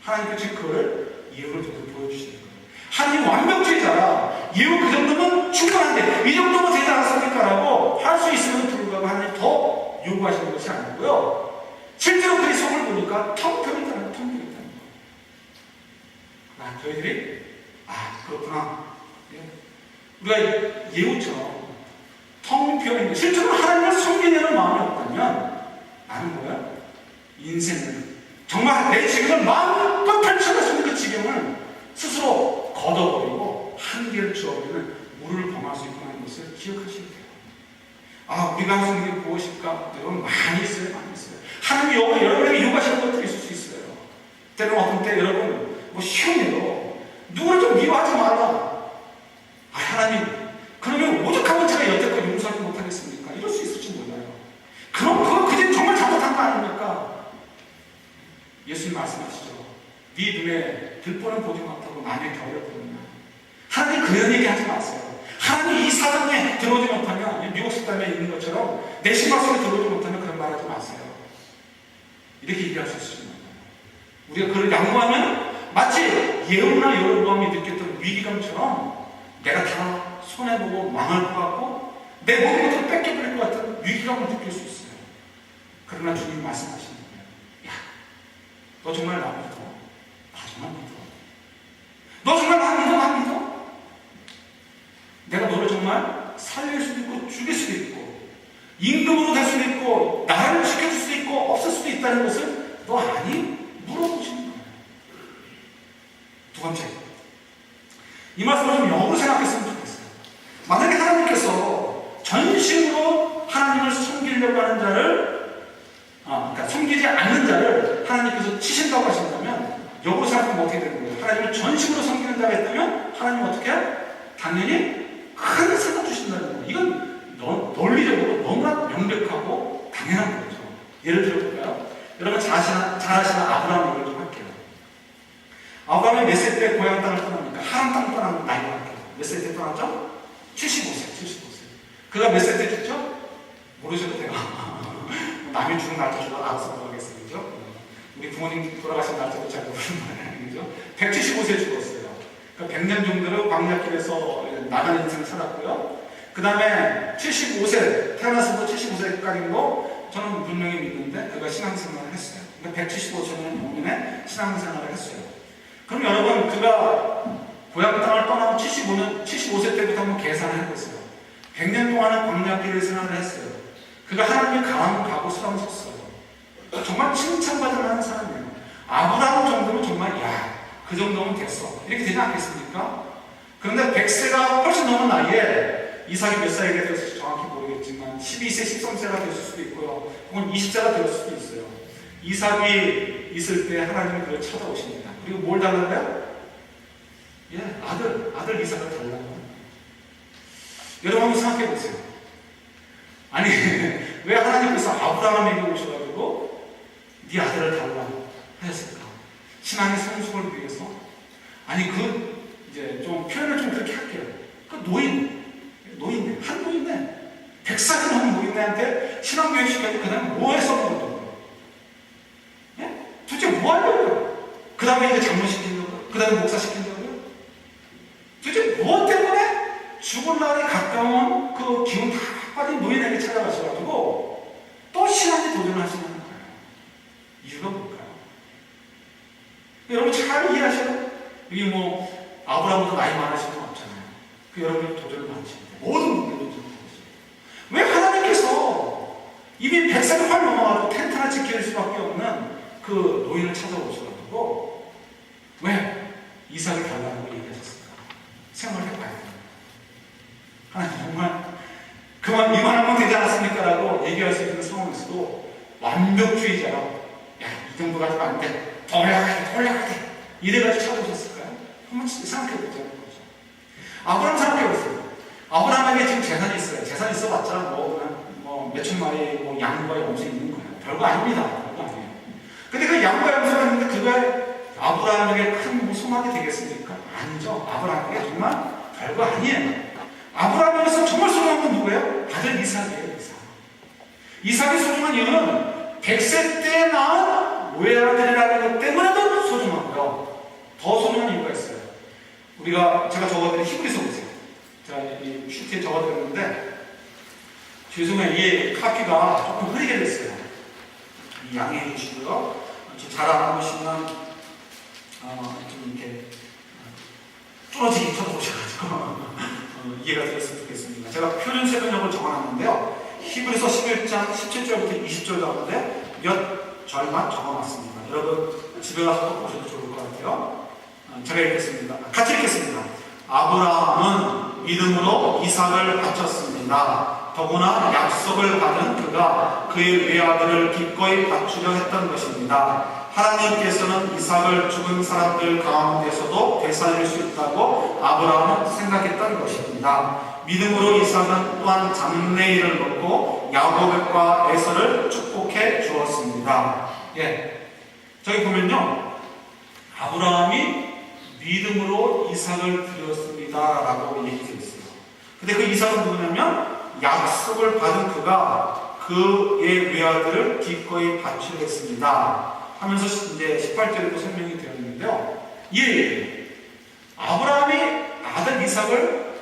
Speaker 1: 하나님께서 그걸 예후를 통해서 보여주시는 거예요. 하나님 완벽주의자라 예후 그 정도면 충분한데 이 정도면 되지 않았습니까? 라고 할 수 있으면 불구하고 하나님 더 요구하시는 것이 아니고요. 실제로 그의 속을 보니까 텅텅이다는 거예요. 저희들이 그렇구나. 우리가 예후처럼 텅 비어있는 실제로 하나님을 섬기려는 마음이 없다면 나는 뭐야? 인생을 정말 내 지경을 마음껏 펼쳐갈 수 있는 그 지경을 스스로 걷어버리고 한계를 주어버리는 물을 범할 수 있구나 하는 것을 기억하셔야 돼요. 우리가 할 수 있는 게 무엇일까? 여러분 많이 있어요. 하나님이 여러분에게 요구하시는 것들이 있을 수 있어요. 때로는 어떤 때 여러분 쉬운 일로 누구를 좀 미워하지 마라. 하나님 그러면 오죽하면 제가 여태껏 용서하지 못하겠습니까? 이럴 수 있을지 몰라요. 그럼 그게 정말 잘못한 거 아닙니까? 예수님 말씀하시죠. 네 눈에 들보는 보지 못하고 남의 겨울을 보느냐. 하나님 그런 얘기 하지 마세요. 하나님 이 사람에 들어오지 못하면 미국 식당에 있는 것처럼 내 신발 속에 들어오지 못하면 그런 말 하지 마세요. 이렇게 얘기할 수 있습니다. 우리가 그걸 양보하면 마치 예후나 여로보암이 느꼈던 위기감처럼 내가 다 손해보고 망할 것 같고 내 모든 것을 뺏겨버릴 것 같은 위기감을 느낄 수 있어요. 그러나 주님 말씀하시는 거예요. 너 정말 나 믿어? 나 정말 믿어? 너 정말 나 믿어? 내가 너를 정말 살릴 수도 있고 죽일 수도 있고 임금으로 될 수도 있고 나를 시켜줄 수도 있고 없을 수도 있다는 것을 너 아니? 물어보시는 거예요. 두 번째, 이 말씀을 좀 역으로 생각했으면 좋겠어요. 만약에 하나님께서 전심으로 하나님을 섬기려고 하는 자를 그러니까 섬기지 않는 자를 하나님께서 치신다고 하신다면 역으로 생각하면 어떻게 되는 거예요? 하나님을 전심으로 섬기는 자가 있다면 하나님은 어떻게 해요? 당연히 큰 상을 주신다는 거예요. 이건 논리적으로 너무나 명백하고 당연한 거죠. 예를 들어볼까요? 여러분 잘 아시는 아브라함 얘기를 좀 할게요. 아브라함이 몇 세 때 고향 땅을 떠납니까? 하란 땅 떠나는 나이가 할게요. 몇 세 때 떠났죠? 75세. 그가 몇 세 때 죽죠? 모르셔도 돼요. 남이 죽은 날짜 주고 알아서 모르겠어요. 우리 부모님 돌아가신 날짜도 잘 모르는 거예요. 175세 죽었어요. 그러니까 100년 정도로 광야길에서 나간 인생을 살았고요. 그 다음에 75세, 태어나서부터 75세까지도 저는 분명히 믿는데 그가 신앙생활을 했어요. 그러니까 175세는 본인의 신앙생활을 했어요. 그럼 여러분 그가 고향 땅을 떠나고 75세 때부터 한번 계산을 해보세요. 100년 동안은 광야길을 생활을 했어요. 그가 하나님의 강함을 가고 서랑 섰어요. 정말 칭찬받을 만한 사람이에요. 아브라함 정도면 정말 그 정도면 됐어. 이렇게 되지 않겠습니까? 그런데 100세가 훨씬 넘은 나이에 이삭이 몇 살이 되었을지 정확히 모르겠지만 12세, 13세가 됐을 수도 있고요. 혹은 20세가 되었을 수도 있어요. 이삭이 있을 때 하나님은 그를 찾아오십니다. 그리고 뭘 달라고요? 아들 이삭을 달라고. 여러분 한번 생각해 보세요. 아니 왜 하나님께서 아브라함에게 오셔가지고 네 아들을 달라고 하셨을까? 신앙의 성숙을 위해서? 아니 이제 좀 표현을 좀 그렇게 할게요. 그 노인네, 한 노인네, 100살이 넘은 노인네한테 신앙교육 시켜서 그 다음에 뭐 해서 그러더라고요? 도대체 뭐 하려고요? 그 다음에 이제 장로 시킨다고요? 그 다음에 목사 시킨다고요? 도대체 무엇 때문에 죽을 날이 가까운 그 기운 다 빠진 노인에게 찾아가셔가지고 또 신앙에 도전을 하시는 거예요. 이유가 뭘까요? 여러분 잘 이해하셔요? 여기 뭐 아브라함보다 나이 많으신 분 없잖아요. 여러분이 도전을 많으십니다. 모든 분들이 도전을 많으십니다. 왜 하나님께서 이미 100살이 활 넘어가도 텐트 하나 지킬 수밖에 없는 그 노인을 찾아오셔가지고 왜 이삭을 달라고 얘기하셨을까? 생각을 해봐야 돼요. 하나님 정말 그만 이만하면 되지 않았습니까? 라고 얘기할 수 있는 상황에서도 완벽주의자로 이 정도 가지고 안 돼. 더 올라가야 돼. 이래가지고 찾아오셨을까요? 한번 생각해 보자는 거죠. 아브라함 생각해 보세요. 아브라함에게 지금 재산이 있어요. 재산이 있어봤자 몇천 마리 양과 염소 있는 거예요. 별거 아닙니다. 별거 아니에요. 근데 그 양과 염소가 있는데 그게 아브라함에게 큰 소망이 되겠습니까? 아니죠. 아브라함에게 정말 별거 아니에요. 아브라함에게서 정말 소중한 건 누구예요? 아들 이삭이에요. 이삭이 소중한 이유는 100세 때 낳은 외아들이라는 것 때문에도 소중하고요. 더 소중한 이유가 있어요. 제가 적어드린 히브리서 보세요. 제가 이 슈트에 적어드렸는데 죄송해요. 이 카피가 조금 흐리게 됐어요. 양해해 주시고요. 잘 알아보시면 좀 이렇게 뚫어지게 쳐보셔가지고 이해가 되었으면 좋겠습니다. 제가 표준 세번역을 적어놨는데요. 히브리서 11장 17절부터 20절 가운데 몇 절만 적어놨습니다. 여러분 집에 가서 보셔도 좋을 것 같아요. 제가 읽겠습니다. 같이 읽겠습니다. 아브라함은 믿음으로 이삭을 바쳤습니다. 더구나 약속을 받은 그가 그의 외아들을 기꺼이 바치려 했던 것입니다. 하나님께서는 이삭을 죽은 사람들 가운데서도 되살릴 수 있다고 아브라함은 생각했던 것입니다. 믿음으로 이삭은 또한 장래일을 놓고 야곱과 에서를 축복해 주었습니다. 저기 보면요, 아브라함이 믿음으로 이삭을 드렸습니다 라고 얘기되어 있어요. 근데 그 이삭은 누구냐면 약속을 받은 그가 그의 외아들을 기꺼이 바치려 했습니다 하면서 이제 18절에도 설명이 되어 있는데요. 아브라함이 아들 이삭을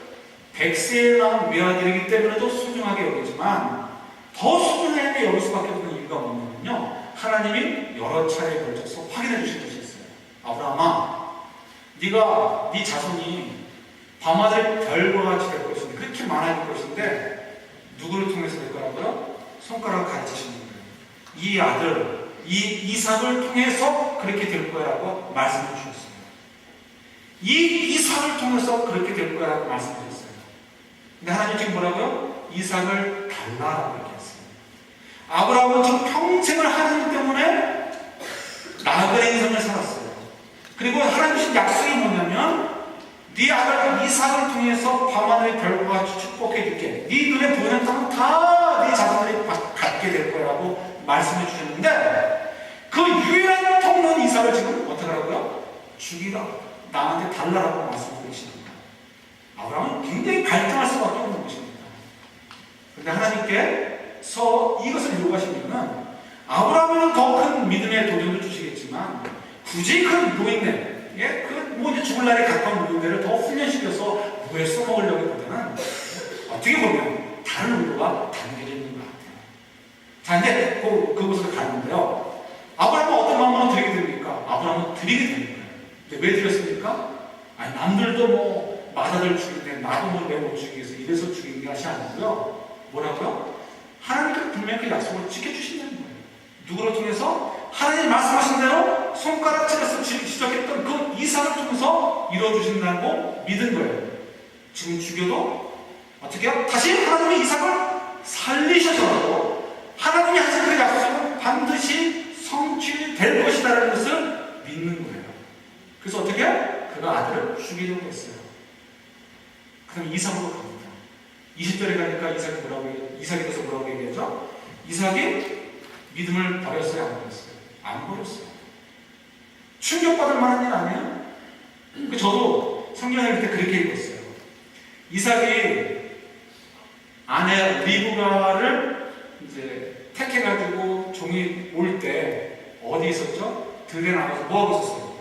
Speaker 1: 100세에 낳은 외아들이기 때문에도 소중하게 여기지만 더 소중하게 여길 수밖에 없는 이유가 뭐냐면요, 하나님이 여러 차례에 걸쳐서 확인해 주신 것이 있어요. 아브라함아, 네 자손이 밤하늘 별과 같이 될 것인데, 그렇게 많아질 것인데 누구를 통해서 될 거라고요? 손가락을 가르치시는 거예요. 이 아들, 이 이삭을 통해서 그렇게 될 거라고 말씀해 주셨어요. 이 이삭을 통해서 그렇게 될 거라고 말씀드렸어요. 근데 하나님 지금 뭐라고요? 이삭을 달라라고 얘기했어요. 아브라함은 지금 평생을 하나님 때문에 나그네 인생을 살았어요. 그리고 하나님 주신 약속이 뭐냐면 네 아들 이삭을 통해서 밤하늘의 별과 같이 축복해 줄게. 네 눈에 보이는 땅은 다 네 자손들이 갖게 될 거라고 말씀해 주셨는데, 그 유일한 통로는 이삭을 지금 어떻게 하라고요? 죽이라, 나한테 달라라고 말씀해 주십니다. 아브라함은 굉장히 갈등할 수밖에 없는 것입니다. 그런데 하나님께서 이것을 요구하시면은 아브라함은 더 큰 믿음의 도전을 주시겠지만 굳이 그 노인네, 이제 죽을 날에 가까운 노인네를 더 훈련시켜서 뭐에 써먹으려기보다는 어떻게 보면 다른 의도가 담겨져 있는 것 같아요. 자, 이제 그곳을 가는데요. 아브라함은 어떤 마음으로 드리게 됩니까? 아브라함은 드리게 되는 거예요. 근데 왜 드렸습니까? 아니 남들도 뭐 마다들 죽이는데 나도 뭐 내 못 죽이기 위해서 이래서 죽인 것이 아니고요. 뭐라고요? 하나님께서 분명히 그 약속을 지켜주신다는 거예요. 누구를 통해서? 하나님이 말씀하신 대로 손가락질에서 지적했던 그 이삭을 통해서 이루어주신다고 믿은 거예요. 지금 죽여도 어떻게 해요? 다시 하나님이 이삭을 살리셔서라도 하나님이 하신 그 약속은 반드시 성취될 것이라는 것을 믿는 거예요. 그래서 어떻게 해요? 그가 아들을 죽이려고 했어요. 그럼 이삭으로 갑니다. 20절에 가니까 이삭에 대해서 뭐라고 얘기하죠? 이삭이 믿음을 버렸어요? 안 버렸어요? 안 버렸어요. 충격받을 만한 일 아니에요? 저도 성경을 그때 그렇게 읽었어요. 이삭이 아내 리브가를 이제 택해가지고 종이 올 때 어디 있었죠? 들에 나가서 뭐하고 있었어요?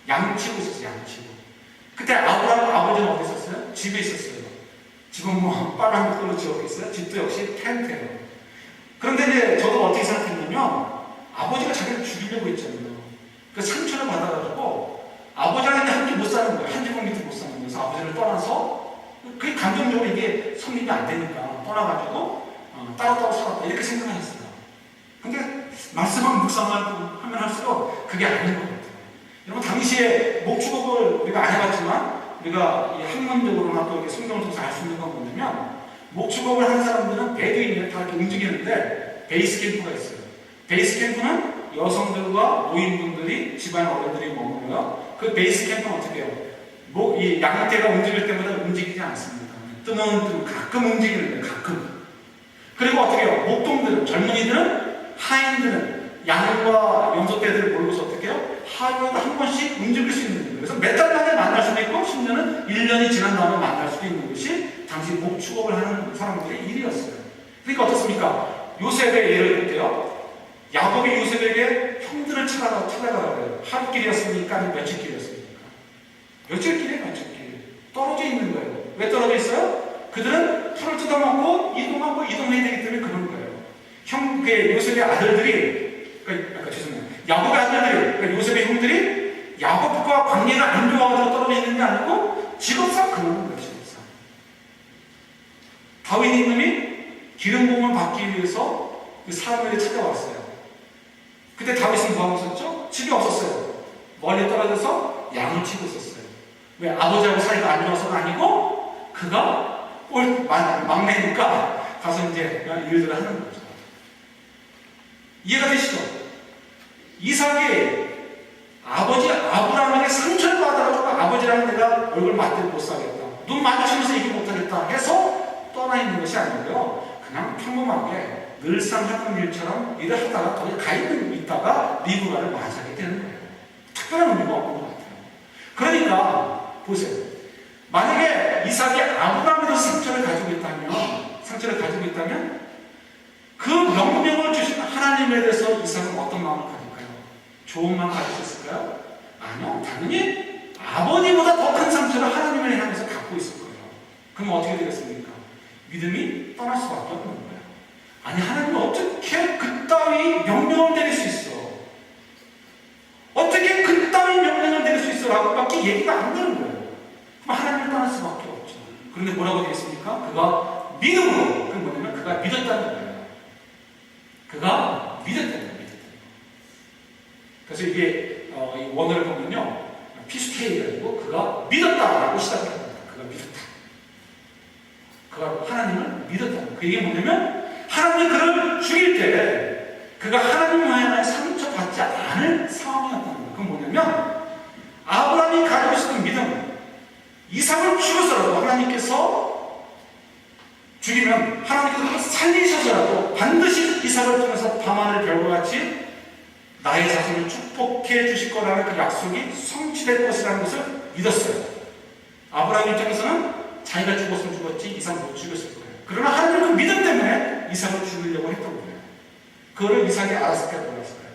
Speaker 1: 양치고 있었어요. 양치고. 그때 아브라함 아버지는 어디 있었어요? 집에 있었어요. 집은 뭐 빨간 걸로 지었겠어요? 집도 역시 텐트예요. 그런데 이제 저도 어떻게 생각했냐면 아버지가 자기를 죽이려고 했잖아요. 그 상처를 받아가지고 아버지랑 함께 못 사는 거예요. 한 지붕 밑에 못 사는 거예요. 그래서 아버지를 떠나서 그게 감정적으로 이게 성립이 안 되니까 떠나가지고 따로따로 살았다 이렇게 생각했어요. 근데 말씀만 묵상하고 하면 할수록 그게 아닌 것 같아요. 여러분 당시에 목축업을 우리가 안 해봤지만 우리가 학문적으로나 또 성경을 통해서 알 수 있는 건 뭐냐면 목축업을 하는 사람들은 베두인이 다 이렇게 움직이는데 베이스 캠프가 있어요. 베이스 캠프는 여성들과 노인분들이 집안 어른들이 머물고요. 그 베이스 캠프는 어떻게 해요? 이 양떼가 움직일 때마다 움직이지 않습니다. 뜨문뜨문 가끔 움직이는데 가끔. 그리고 어떻게 해요? 목동들은 젊은이들은 하인들은 양과 염소떼들을 몰고서 어떻게 해요? 하루에도 한 번씩 움직일 수 있는 거예요. 그래서 몇 달 만에 만날 수도 있고 심지어는 1년이 지난 다음에 만날 수도 있는 것이 당시 목축업을 하는 사람들의 일이었어요. 그러니까 어떻습니까? 요셉의 예를 들게요. 야곱이 요셉에게 형들을 찾아가라 그래요. 하루 길이었습니까? 며칠 길이었습니까? 며칠 길이에요, 며칠 길. 떨어져 있는 거예요. 왜 떨어져 있어요? 그들은 풀을 뜯어먹고 이동하고 이동해야 되기 때문에 그런 거예요. 요셉의 아들들이 죄송해요. 야곱의 아들들이, 그러니까 요셉의 형들이 야곱과 관계가 안 좋아가지고 떨어져 있는 게 아니고 직업상 그러는 거예요, 직업상. 다윗 이놈이 기름 부음을 받기 위해서 그 사무엘이 찾아왔어요. 그때 다윗은 뭐 하고 있었죠? 집이 없었어요. 멀리 떨어져서 양을 치고 있었어요. 왜? 아버지하고 사이가 안 좋아서가 아니고 그가 막내니까 가서 이제 일들을 하는 거죠. 이해가 되시죠? 이삭이 아버지 아브라함에게 상처를 받아가지고 아버지랑 내가 얼굴 맞대고 못 살겠다. 눈 마주치면서 얘기 못하겠다 해서 떠나 있는 것이 아니고요. 그냥 평범하게 늘상 하던 일처럼 일을 하다가 거기 가 있다가 리브가를 맞이하게 되는 거예요. 특별한 의미가 없는 것 같아요. 그러니까 보세요. 만약에 이삭이 아브라함에도 상처를 가지고 있다면 그 명령을 주신 하나님에 대해서 이삭은 어떤 마음을 가질까요? 좋은 마음 가질 수 있을까요? 아니요. 당연히 아버지보다 더 큰 상처를 하나님을 향해서 갖고 있을 거예요. 그럼 어떻게 되겠습니까? 믿음이 떠날 수밖에 없는 거예요. 아니 하나님은 어떻게 그따위 명령을 내릴 수 있어? 어떻게 그따위 명령을 내릴 수 있어? 라고 밖에 얘기가 안 되는 거예요. 그럼 하나님을 떠날 수밖에 없죠. 그런데 뭐라고 되겠습니까? 그가 믿음으로, 그 뭐냐면 그가 믿었다는 거예요. 그가 믿었다는 거예요. 그래서 이게 이 원어를 보면요, 피스케이가지고 그가 믿었다라고 시작합니다. 그가 믿었다. 그가 하나님을 믿었다는 거예요. 그 이게 뭐냐면 하나님이 그를 죽일 때 그가 하나님 향해 상처받지 않을 상황이었다는 거예요. 그건 뭐냐면 아브라함이 가지고 있었던 믿음, 이삭을 죽여서라도 하나님께서 죽이면 하나님께서 살리셔서라도 반드시 이삭을 통해서 밤하늘 별과 같이 나의 자손을 축복해 주실 거라는 그 약속이 성취될 것이라는 것을 믿었어요. 아브라함 입장에서는 자기가 죽었으면 죽었지 이삭 못 죽였을 거예요. 그러나 하나님은 그 믿음 때문에 이삭을 죽이려고 했던 거예요. 그거를 이삭이 알았을까요? 몰랐을까요?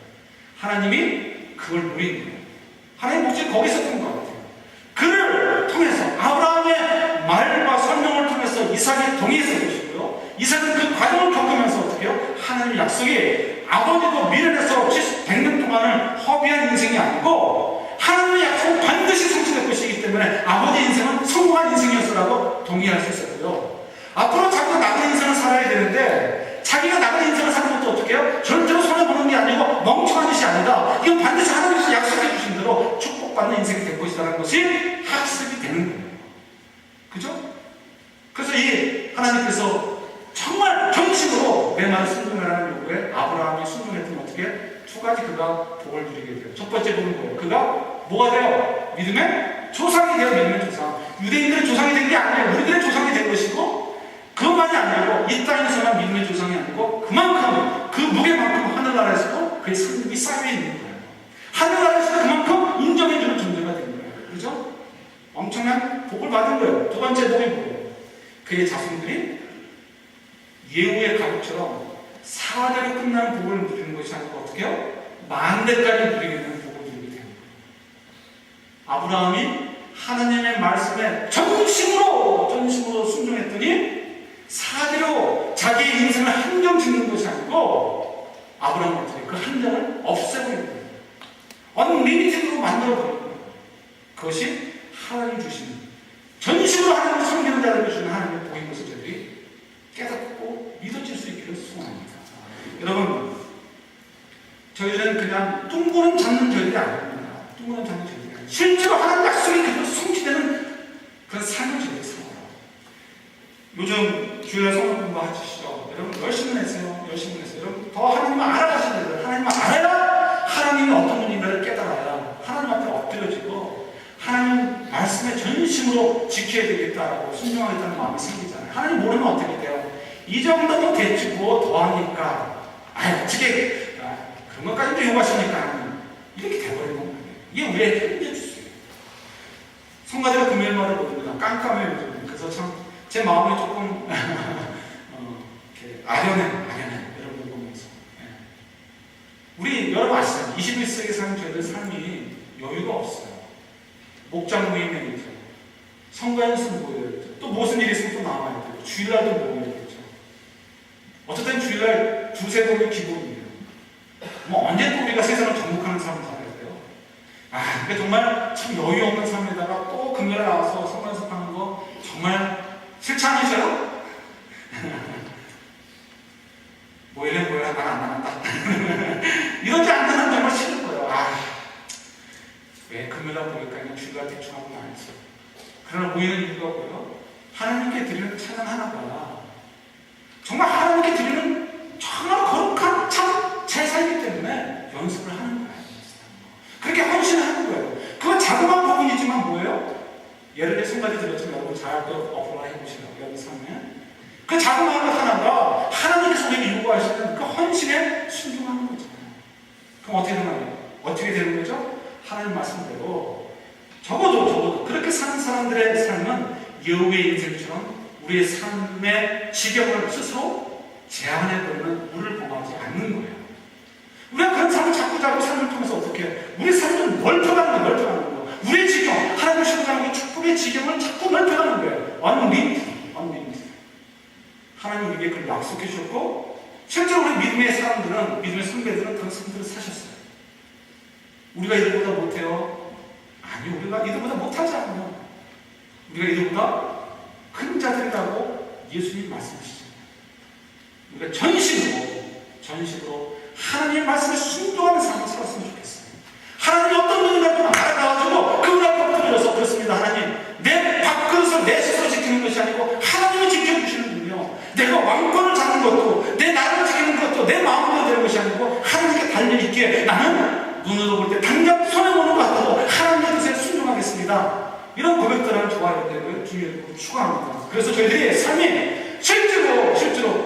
Speaker 1: 하나님이 그걸 노린 거예요. 하나님 목적이 거기 있었던 것 같아요. 그를 통해서 아브라함의 말과 설명을 통해서 이삭이 동의했을 것이고요. 이삭은 그 과정을 겪으면서 어떻게 해요? 하나님의 약속이 아버지도 미련해서 100년 동안을 허비한 인생이 아니고 하나님의 약속은 반드시 성취될 것이기 때문에 나머지 인생은 성공한 인생이었어라고 동의할 수 있었고요. 앞으로 자기가 나쁜 인생을 살아야 되는데 자기가 나쁜 인생을 사는 것도 어떻게 해요? 절대로 손해보는 게 아니고 멍청한 짓이 아니다. 이건 반드시 하나님께서 약속해 주신 대로 축복받는 인생이 될 것이라는 것이 학습이 되는 거예요. 그죠? 그래서 이 하나님께서 정말 정식으로 내 말을 순종하라는 요구에 아브라함이 순종했더니 어떻게? 두 가지 그가 복을 누리게 돼요. 첫 번째 복은 뭐예요? 그가 뭐가 돼요? 믿음의 조상이 돼요. 믿음의 조상. 유대인들의 조상이 된 게 아니에요. 우리들의 조상이 된 것이고 그것만이 아니고 이 땅에서만 믿음의 조상이 아니고 그만큼 그 무게만큼 하늘나라에서도 그의 성립이 쌓여 있는 거예요. 하늘나라에서도 그만큼 인정해주는 존재가 된 거예요. 그렇죠? 엄청난 복을 받은 거예요. 두 번째 복이 뭐예요? 그의 자손들이 예후의 가족처럼 4대로 끝나는 복을 누리는 것이 아니고 어떻게 해요? 만대까지 누리게 되는 복을 누리게 되는 거예요. 아브라함이 하나님의 말씀에 전심으로 순종했더니 4대로 자기의 인생을 한정 짓는 것이 아니고 아브라함은 어떻게 그 한정을 없애버리는 거예요. 언리미티드로 만들어버리는 거예요. 그것이 하나님 주시는 전심으로 하나님을 섬기는 자들에게 주는 하나님의 복인 것을 저희들이 깨닫고 믿어질 수 있기를 소원합니다. 여러분, 저희들은 그냥 뚱보는 잡는 저희들이 아닙니다. 뚱보는 잡는 저희들이 아닙니다. 실제로 하나님 약속이 그대로 성취되는 그런 삶을 저희들이 살아요. 요즘 주일날 성경 공부하시죠. 여러분 열심히 내세요. 열심히 내세요. 여러분 더 하나님을 알아가셔야 돼요. 하나님을 알아야 하나님이 어떤 분인가를 깨달아야 하나님 앞에 엎드려지고 하나님 말씀에 전심으로 지켜야 되겠다라고 순종하겠다는 마음이 생기잖아요. 하나님 모르면 어떻게 돼요? 이 정도면 됐지 뭐 더하니까 어떻게 그런 것까지도 요구하시니까 이렇게 돼버리는 거예요. 이게 우리의 힘겨주세요. 성가대가 금요일마다 보는구나 깜깜해요. 그래서 참 제 마음이 조금 아련해 여러분들 보면서. 우리 여러분 아시잖아요. 21세기 사는 저희들 삶이 여유가 없어요. 목장 모임에 있죠. 성가 연습 모여야 되죠. 또 무슨 일이 있으면 또 나와야 되고 주일날도 모여야 되죠. 어쨌든 주일날 두세 번이 기본이에요. 뭐 언제 또 우리가 세상을 정복하는 삶을 살아야 돼요. 그러니까 정말 참 여유 없는 삶에다가 또 금요일에 나와서 성가 연습하는 거 정말 싫지 않으세요? 뭐 이래 뭐야 난 안 나간다. 이러지 않는 한 정말 싫은 거예요. 왜 금요일날 보니까 그냥 주일날 대충 하고 말이죠. 그러나 모이는 이유가 뭐예요? 하나님께 드리는 찬양 하나가 정말 하나님께 드리는 정말 거룩한 참 제사이기 때문에 연습을 하는 거예요. 그렇게 헌신을 하는 거예요. 그건 자그마한 부분이지만 뭐예요? 예를 들어 성가대 들었지만 여러분 잘 또 어플라이 해보시라고 여기 삶에 그 자그마한 것 하나가 하나님께서 우리에게 요구하시는 그 헌신에 순종하는 거잖아요. 그럼 어떻게 되나요? 어떻게 되는 거죠? 하나님 말씀대로 적어도 그렇게 사는 사람들의 삶은 여우의 인생처럼 우리의 삶의 지경을 스스로 제한해버리는 물을 범하지 않는 거예요. 우리가 그런 삶을 자꾸 삶을 통해서 어떻게 해요? 우리 삶을 넓혀가는 거예요. 우리의 지경, 하나님의 신앙의 축복의 지경을 자꾸 넓혀가는 거예요. unlimited. 하나님 우리에게 그걸 약속해 주셨고 실제로 우리 믿음의 사람들은 믿음의 선배들은 그런 삶들을 사셨어요. 우리가 이들보다 못해요? 아니 우리가 이들보다 못하지 않아요. 우리가 이들보다 큰 자들이라고 예수님 말씀하시죠. 우리가 전식으로 하나님의 말씀에 순종하는 삶을 살았으면 좋겠어요. 하나님이 어떤 분인가 좀 알아가지고 그분 앞에 엎드려서 그렇습니다. 하나님 내 밥그릇을 내 스스로 지키는 것이 아니고 하나님이 지켜주시는군요. 내가 왕권을 잡는 것도 내 나라를 지키는 것도 내 마음대로 되는 것이 아니고 하나님께 달려있기에 나는 눈으로 볼 때 당장 손해보는 것 같아도 하나님의 뜻에 순종하겠습니다. 이런 고백들 하면 좋아야 되고요. 주님을 추구합니다. 그래서 저희들이 삶이 실제로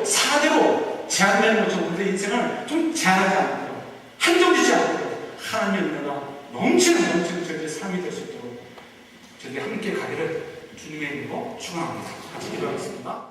Speaker 1: 4대로 제한되는 것처럼 우리의 인생을 좀 제한하지 않고 한정되지 않고 하나님의 은혜가 넘치는 저희들의 삶이 될 수 있도록 저희들이 함께 가기를 주님의 이름으로 축원합니다. 같이 기도하겠습니다.